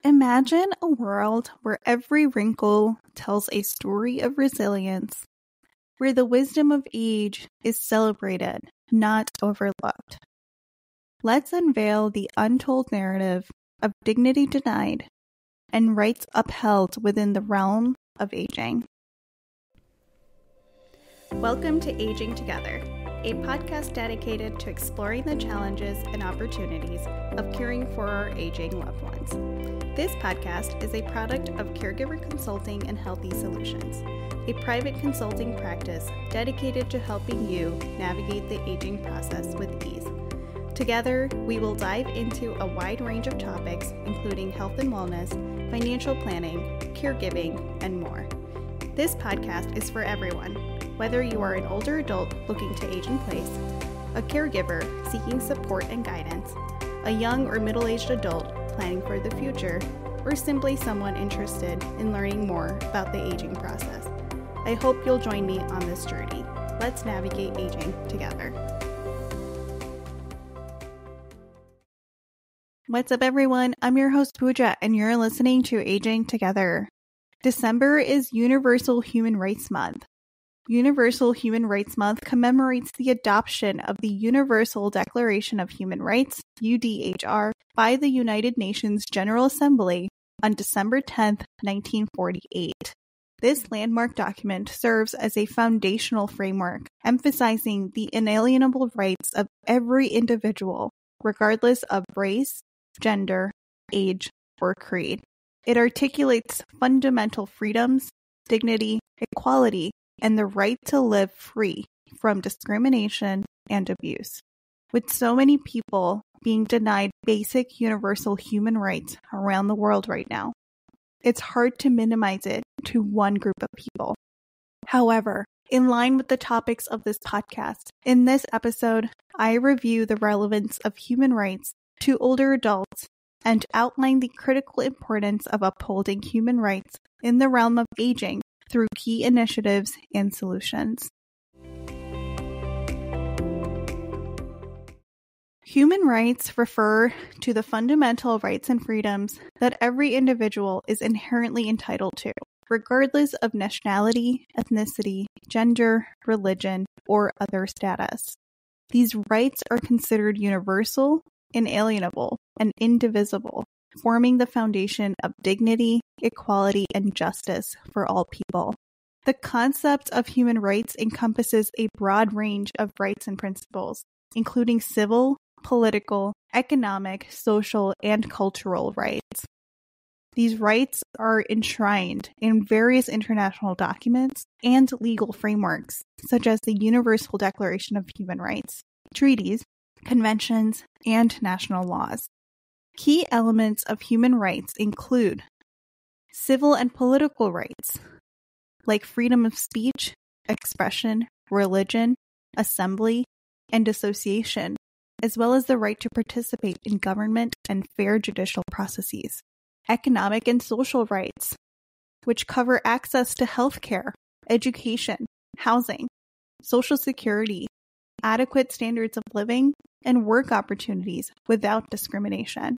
Imagine a world where every wrinkle tells a story of resilience, where the wisdom of age is celebrated, not overlooked. Let's unveil the untold narrative of dignity denied and rights upheld within the realm of aging. Welcome to Aging Together, a podcast dedicated to exploring the challenges and opportunities of caring for our aging loved ones. This podcast is a product of Caregiver Consulting and Healthy Solutions, a private consulting practice dedicated to helping you navigate the aging process with ease. Together, we will dive into a wide range of topics, including health and wellness, financial planning, caregiving, and more. This podcast is for everyone, whether you are an older adult looking to age in place, a caregiver seeking support and guidance, a young or middle-aged adult planning for the future, or simply someone interested in learning more about the aging process. I hope you'll join me on this journey. Let's navigate aging together. What's up, everyone? I'm your host, Pooja, and you're listening to Aging Together. December is Universal Human Rights Month. Universal Human Rights Month commemorates the adoption of the Universal Declaration of Human Rights, UDHR, by the United Nations General Assembly on December 10, 1948. This landmark document serves as a foundational framework, emphasizing the inalienable rights of every individual, regardless of race, gender, age, or creed. It articulates fundamental freedoms, dignity, equality, and the right to live free from discrimination and abuse. With so many people being denied basic universal human rights around the world right now, it's hard to minimize it to one group of people. However, in line with the topics of this podcast, in this episode, I review the relevance of human rights to older adults and outline the critical importance of upholding human rights in the realm of aging through key initiatives and solutions. Human rights refer to the fundamental rights and freedoms that every individual is inherently entitled to, regardless of nationality, ethnicity, gender, religion, or other status. These rights are considered universal, inalienable, and indivisible, forming the foundation of dignity, equality, and justice for all people. The concept of human rights encompasses a broad range of rights and principles, including civil, political, economic, social, and cultural rights. These rights are enshrined in various international documents and legal frameworks, such as the Universal Declaration of Human Rights, treaties, conventions, and national laws. Key elements of human rights include civil and political rights, like freedom of speech, expression, religion, assembly, and association, as well as the right to participate in government and fair judicial processes. Economic and social rights, which cover access to healthcare, education, housing, social security, adequate standards of living, and work opportunities without discrimination.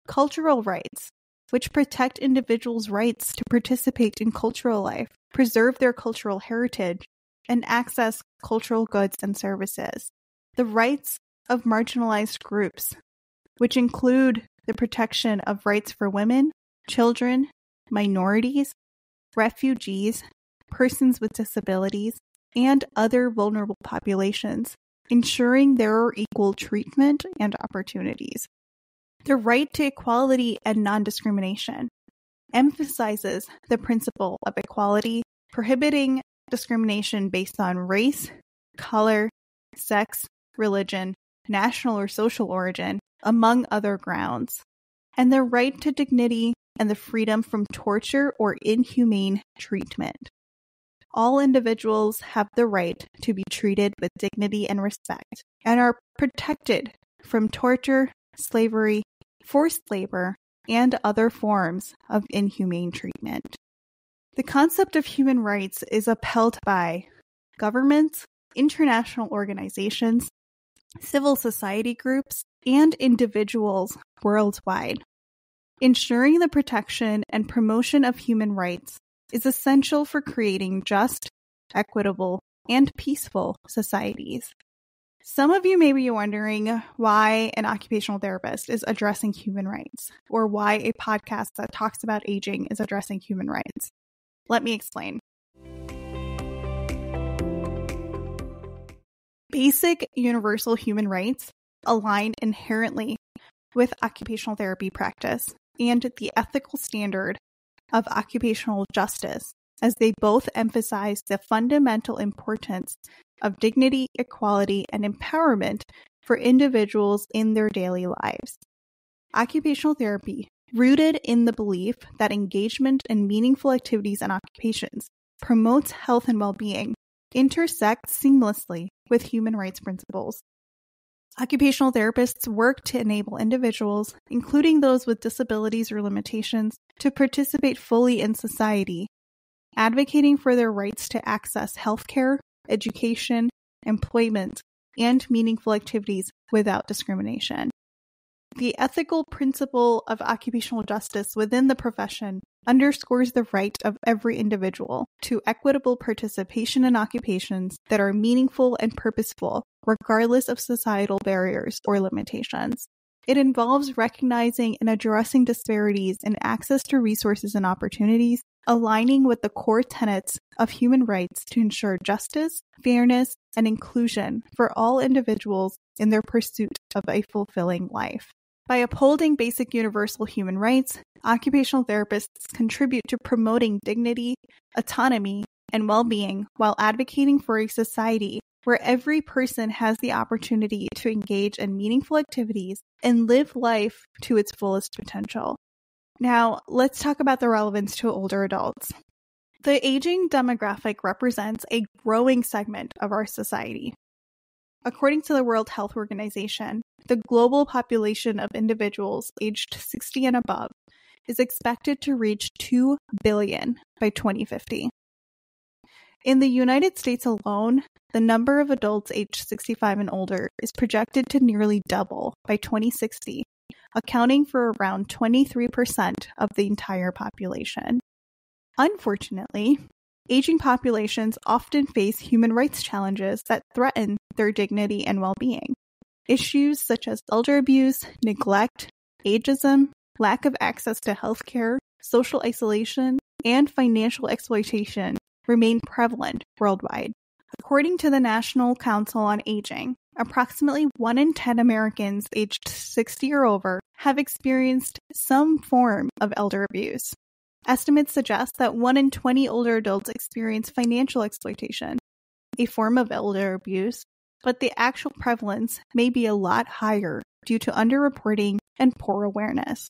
Cultural rights, which protect individuals' rights to participate in cultural life, preserve their cultural heritage, and access cultural goods and services. The rights of marginalized groups, which include the protection of rights for women, children, minorities, refugees, persons with disabilities, and other vulnerable populations, ensuring there are equal treatment and opportunities. The right to equality and non-discrimination emphasizes the principle of equality, prohibiting discrimination based on race, color, sex, religion, national or social origin, among other grounds, and the right to dignity and the freedom from torture or inhumane treatment. All individuals have the right to be treated with dignity and respect, and are protected from torture, slavery, forced labor, and other forms of inhumane treatment. The concept of human rights is upheld by governments, international organizations, civil society groups, and individuals worldwide. Ensuring the protection and promotion of human rights is essential for creating just, equitable, and peaceful societies. Some of you may be wondering why an occupational therapist is addressing human rights, or why a podcast that talks about aging is addressing human rights. Let me explain. Basic universal human rights align inherently with occupational therapy practice and the ethical standard of occupational justice, as they both emphasize the fundamental importance of dignity, equality, and empowerment for individuals in their daily lives. Occupational therapy, rooted in the belief that engagement in meaningful activities and occupations promotes health and well-being, intersects seamlessly with human rights principles. Occupational therapists work to enable individuals, including those with disabilities or limitations, to participate fully in society, advocating for their rights to access healthcare, education, employment, and meaningful activities without discrimination. The ethical principle of occupational justice within the profession underscores the right of every individual to equitable participation in occupations that are meaningful and purposeful, regardless of societal barriers or limitations. It involves recognizing and addressing disparities in access to resources and opportunities, aligning with the core tenets of human rights to ensure justice, fairness, and inclusion for all individuals in their pursuit of a fulfilling life. By upholding basic universal human rights, occupational therapists contribute to promoting dignity, autonomy, and well-being while advocating for a society where every person has the opportunity to engage in meaningful activities and live life to its fullest potential. Now, let's talk about the relevance to older adults. The aging demographic represents a growing segment of our society. According to the World Health Organization, the global population of individuals aged 60 and above is expected to reach 2 billion by 2050. In the United States alone, the number of adults aged 65 and older is projected to nearly double by 2060, accounting for around 23% of the entire population. Unfortunately, aging populations often face human rights challenges that threaten their dignity and well-being. Issues such as elder abuse, neglect, ageism, lack of access to healthcare, social isolation, and financial exploitation remain prevalent worldwide. According to the National Council on Aging, approximately 1 in 10 Americans aged 60 or over have experienced some form of elder abuse. Estimates suggest that 1 in 20 older adults experience financial exploitation, a form of elder abuse, but the actual prevalence may be a lot higher due to underreporting and poor awareness.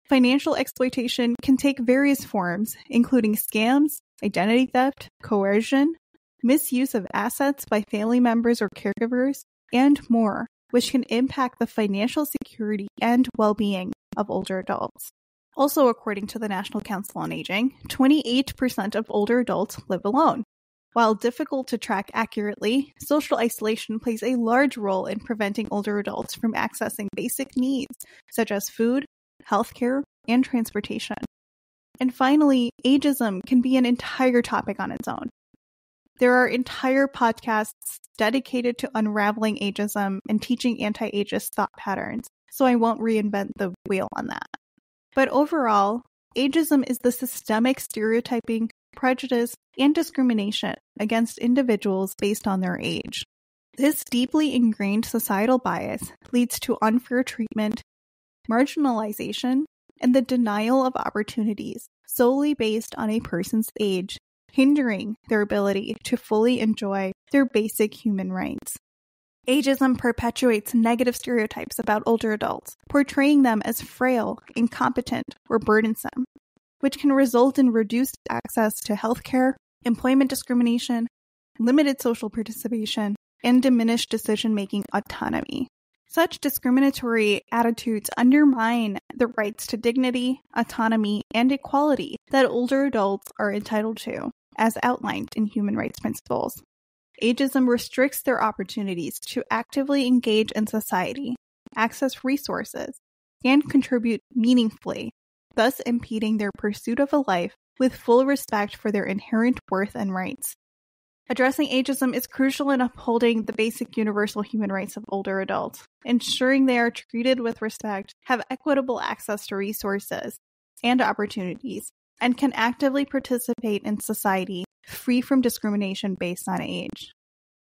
Financial exploitation can take various forms, including scams, identity theft, coercion, misuse of assets by family members or caregivers, and more, which can impact the financial security and well-being of older adults. Also, according to the National Council on Aging, 28% of older adults live alone. While difficult to track accurately, social isolation plays a large role in preventing older adults from accessing basic needs such as food, healthcare, and transportation. And finally, ageism can be an entire topic on its own. There are entire podcasts dedicated to unraveling ageism and teaching anti-ageist thought patterns, so I won't reinvent the wheel on that. But overall, ageism is the systemic stereotyping, prejudice, and discrimination against individuals based on their age. This deeply ingrained societal bias leads to unfair treatment, marginalization, and the denial of opportunities solely based on a person's age, hindering their ability to fully enjoy their basic human rights. Ageism perpetuates negative stereotypes about older adults, portraying them as frail, incompetent, or burdensome, which can result in reduced access to healthcare, employment discrimination, limited social participation, and diminished decision-making autonomy. Such discriminatory attitudes undermine the rights to dignity, autonomy, and equality that older adults are entitled to, as outlined in human rights principles. Ageism restricts their opportunities to actively engage in society, access resources, and contribute meaningfully thus impeding their pursuit of a life with full respect for their inherent worth and rights. Addressing ageism is crucial in upholding the basic universal human rights of older adults, ensuring they are treated with respect, have equitable access to resources and opportunities, and can actively participate in society free from discrimination based on age.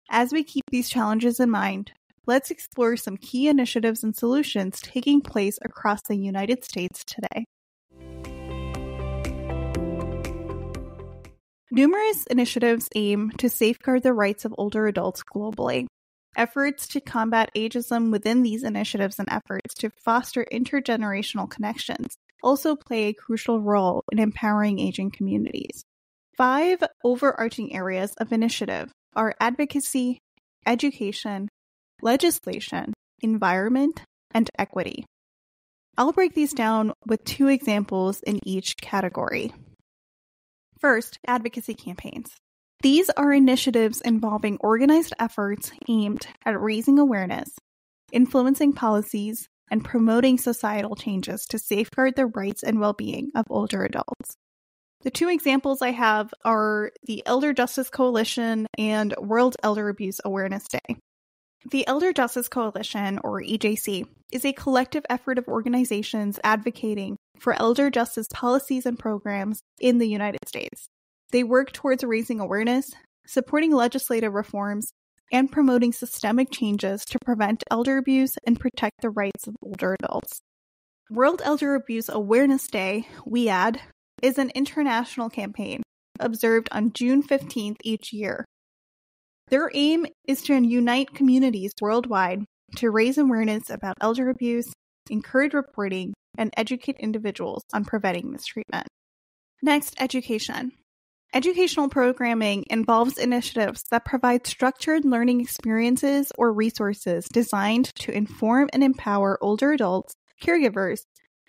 As we keep these challenges in mind, let's explore some key initiatives and solutions taking place across the United States today. Numerous initiatives aim to safeguard the rights of older adults globally. Efforts to combat ageism within these initiatives and efforts to foster intergenerational connections also play a crucial role in empowering aging communities. 5 overarching areas of initiative are advocacy, education, legislation, environment, and equity. I'll break these down with 2 examples in each category. First, advocacy campaigns. These are initiatives involving organized efforts aimed at raising awareness, influencing policies, and promoting societal changes to safeguard the rights and well-being of older adults. The 2 examples I have are the Elder Justice Coalition and World Elder Abuse Awareness Day. The Elder Justice Coalition, or EJC, is a collective effort of organizations advocating for elder justice policies and programs in the United States. They work towards raising awareness, supporting legislative reforms, and promoting systemic changes to prevent elder abuse and protect the rights of older adults. World Elder Abuse Awareness Day, WEAD, is an international campaign observed on June 15th each year. Their aim is to unite communities worldwide to raise awareness about elder abuse, encourage reporting, and educate individuals on preventing mistreatment. Next, education. Educational programming involves initiatives that provide structured learning experiences or resources designed to inform and empower older adults, caregivers,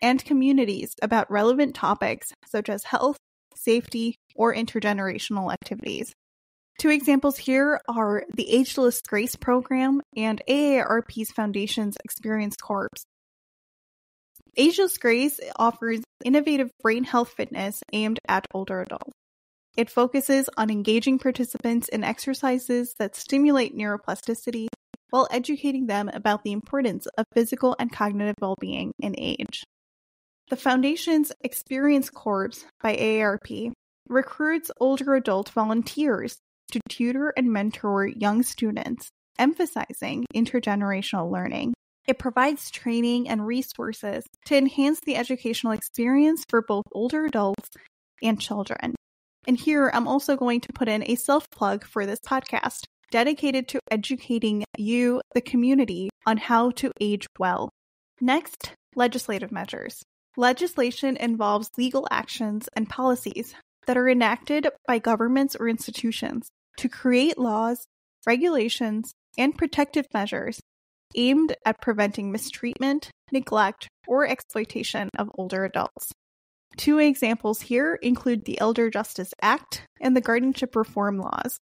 and communities about relevant topics such as health, safety, or intergenerational activities. 2 examples here are the Ageless Grace Program and AARP's Foundation's Experience Corps. Ageless Grace offers innovative brain health fitness aimed at older adults. It focuses on engaging participants in exercises that stimulate neuroplasticity while educating them about the importance of physical and cognitive well-being in age. The Foundation's Experience Corps by AARP recruits older adult volunteers to tutor and mentor young students, emphasizing intergenerational learning. It provides training and resources to enhance the educational experience for both older adults and children. And here I'm also going to put in a self-plug for this podcast, dedicated to educating you, the community, on how to age well. Next, legislative measures. Legislation involves legal actions and policies that are enacted by governments or institutions to create laws, regulations, and protective measures aimed at preventing mistreatment, neglect, or exploitation of older adults. 2 examples here include the Elder Justice Act and the Guardianship Reform Laws.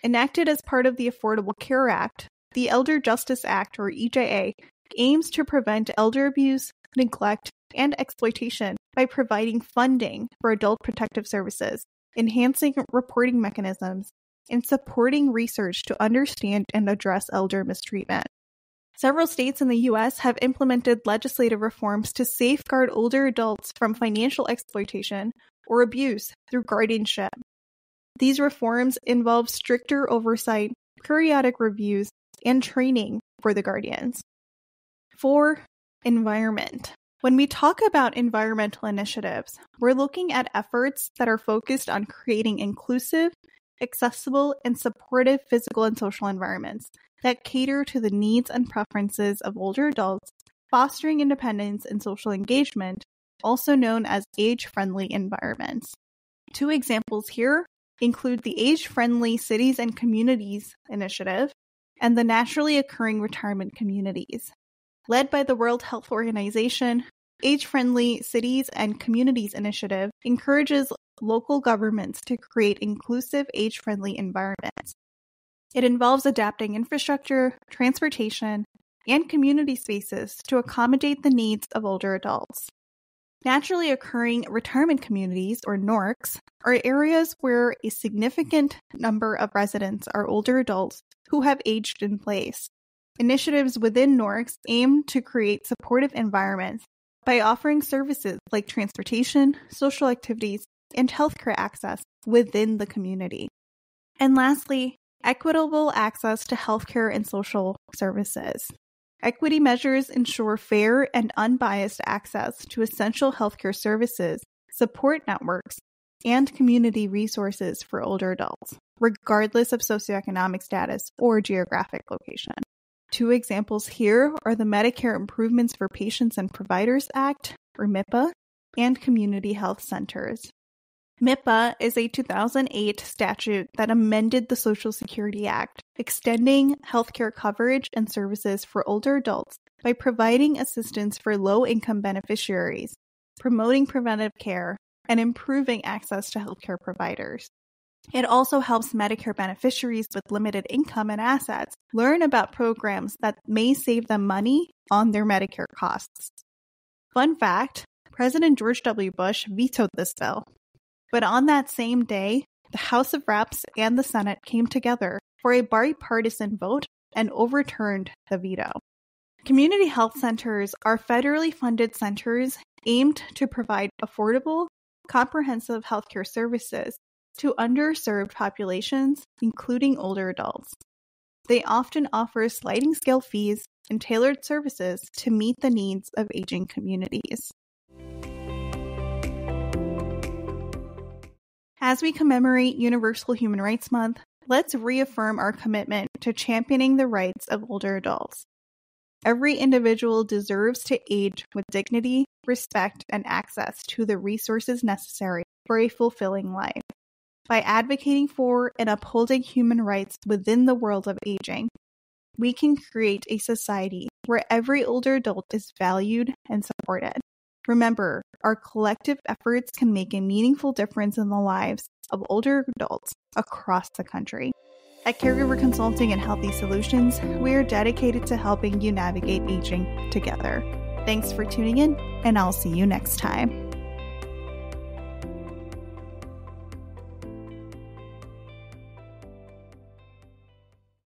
Enacted as part of the Affordable Care Act, the Elder Justice Act, or EJA, aims to prevent elder abuse, neglect, and exploitation by providing funding for adult protective services, enhancing reporting mechanisms, and supporting research to understand and address elder mistreatment. Several states in the U.S. have implemented legislative reforms to safeguard older adults from financial exploitation or abuse through guardianship. These reforms involve stricter oversight, periodic reviews, and training for the guardians. 4. Environment. When we talk about environmental initiatives, we're looking at efforts that are focused on creating inclusive, accessible, and supportive physical and social environments that cater to the needs and preferences of older adults, fostering independence and social engagement, also known as age-friendly environments. 2 examples here include the Age-Friendly Cities and Communities Initiative and the Naturally Occurring Retirement Communities. Led by the World Health Organization, Age-Friendly Cities and Communities Initiative encourages local governments to create inclusive age-friendly environments. It involves adapting infrastructure, transportation, and community spaces to accommodate the needs of older adults. Naturally occurring retirement communities, or NORCs, are areas where a significant number of residents are older adults who have aged in place. Initiatives within NORCs aim to create supportive environments by offering services like transportation, social activities, and healthcare access within the community. And lastly, equitable access to healthcare and social services. Equity measures ensure fair and unbiased access to essential healthcare services, support networks, and community resources for older adults, regardless of socioeconomic status or geographic location. Two examples here are the Medicare Improvements for Patients and Providers Act, or MIPA, and community health centers. MIPA is a 2008 statute that amended the Social Security Act, extending healthcare coverage and services for older adults by providing assistance for low-income beneficiaries, promoting preventive care, and improving access to healthcare providers. It also helps Medicare beneficiaries with limited income and assets learn about programs that may save them money on their Medicare costs. Fun fact, President George W. Bush vetoed this bill. But on that same day, the House of Reps and the Senate came together for a bipartisan vote and overturned the veto. Community health centers are federally funded centers aimed to provide affordable, comprehensive healthcare services to underserved populations, including older adults. They often offer sliding scale fees and tailored services to meet the needs of aging communities. As we commemorate Universal Human Rights Month, let's reaffirm our commitment to championing the rights of older adults. Every individual deserves to age with dignity, respect, and access to the resources necessary for a fulfilling life. By advocating for and upholding human rights within the world of aging, we can create a society where every older adult is valued and supported. Remember, our collective efforts can make a meaningful difference in the lives of older adults across the country. At Caregiver Consulting and Healthy Solutions, we are dedicated to helping you navigate aging together. Thanks for tuning in, and I'll see you next time.